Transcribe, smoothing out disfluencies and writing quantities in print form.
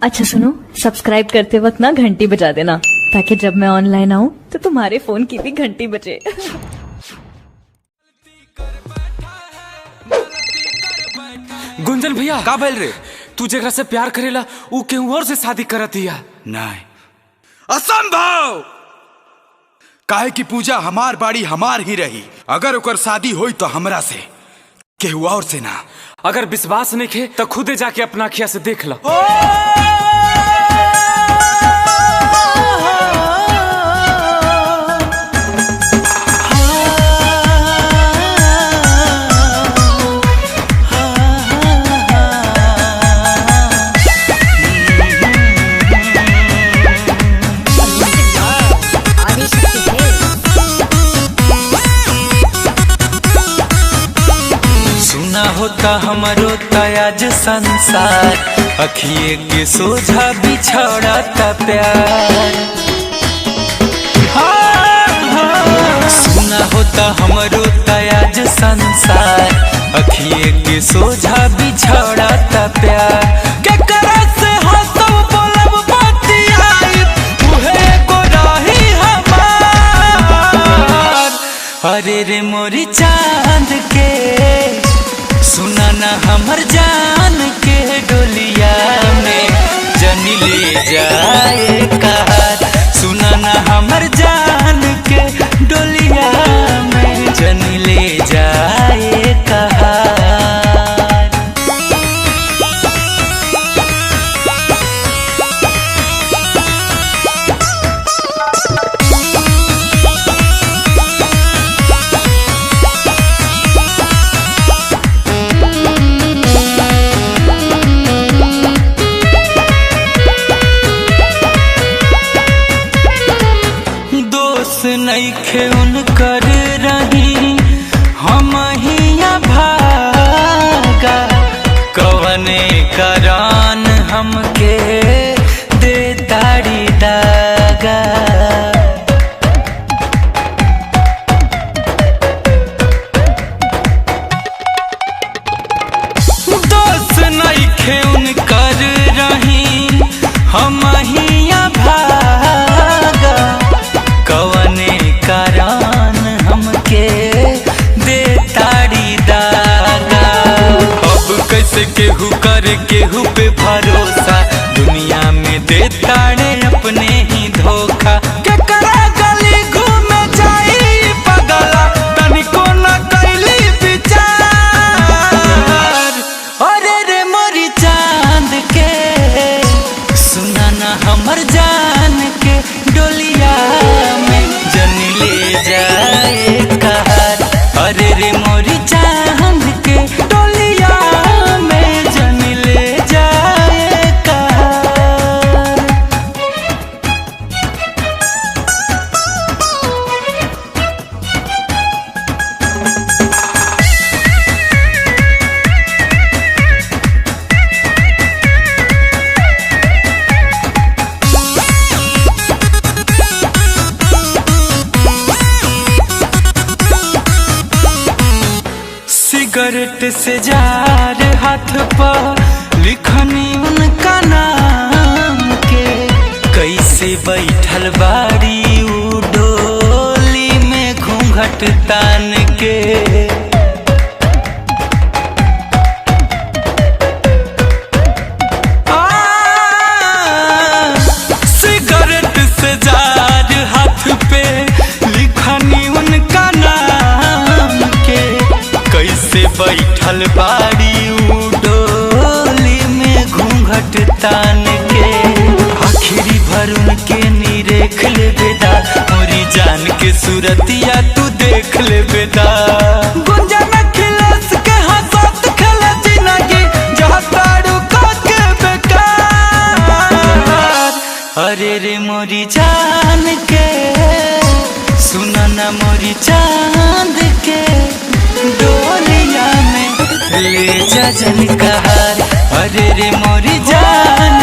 अच्छा सुनो, सब्सक्राइब करते वक्त ना घंटी बजा देना, ताकि जब मैं ऑनलाइन आऊँ तो तुम्हारे फोन की भी घंटी बजे। गुंजन भैया का भइल रे? तू जेकरा से प्यार करेला ऊ केहू और से शादी करत हिया। नहीं, असंभव। काहे की पूजा हमार बाड़ी हमार ही रही। अगर ओकर शादी होई तो हमरा से, केहू और से ना। अगर विश्वास नहीं खे तो खुदे जाके अपना अखिया से देख लो। होता हमारो तयाज संसार, अखिए के सोझा बिछड़ता प्यार। सुना होता हमारो तयाज संसार, अखिए के सोझा बिछड़ता प्यार। केकरा से हंसब बोलब बतियाई, उहे को रही हमार। अरे रे मोरी चांद के सुना ना हमर जान के डोलिया में जनी ले जाए कहार। सुना ना हमर जान के डोलिया में जनी ले जाए कहार। नइखे उनकर रही हम हिया भागा, कवने करान हमके दे ताड़ी दागा। दोस्त नइखे उनकर रही हम हिया भागा, कवने करान हमके दे ताड़ी दागा। अब कैसे केहू करे केहू पे भरोसा, दुनिया में दे ताड़े अपने ही धोखा। केकरा गली घूमे जाई पगला, तनिको न कैली विचार। अरे रे मोरी चांद के सुना ना हमर जान के डोलिया में जनी ले जाए कहार। अरे रे मोरी चांद के डोलिया में जनी ले जाए कहार। सिगरेट से जार हाथ पर लिखनी उनका नाम के, कैसे बैठल बाड़ी उ डोली में घूंघट तान के। सिगरेट से जार हाथ पे लिखनी उनका नाम के, कैसे बैठल बाड़ी उ डोली में घूंघट तान के। आखिरी भर उनके निरेख ले बेदा, मोरी जान के सूरतिया तू देख ले बेदा। गुंजन खिलस के हंसत खेले जिंदगी, जहाँ ताड़ू के बेकार। अरे रे मोरी जान के सुना ना मोरी चांद के डोलिया में ले जा जन कहार। अरे रे मोरी जान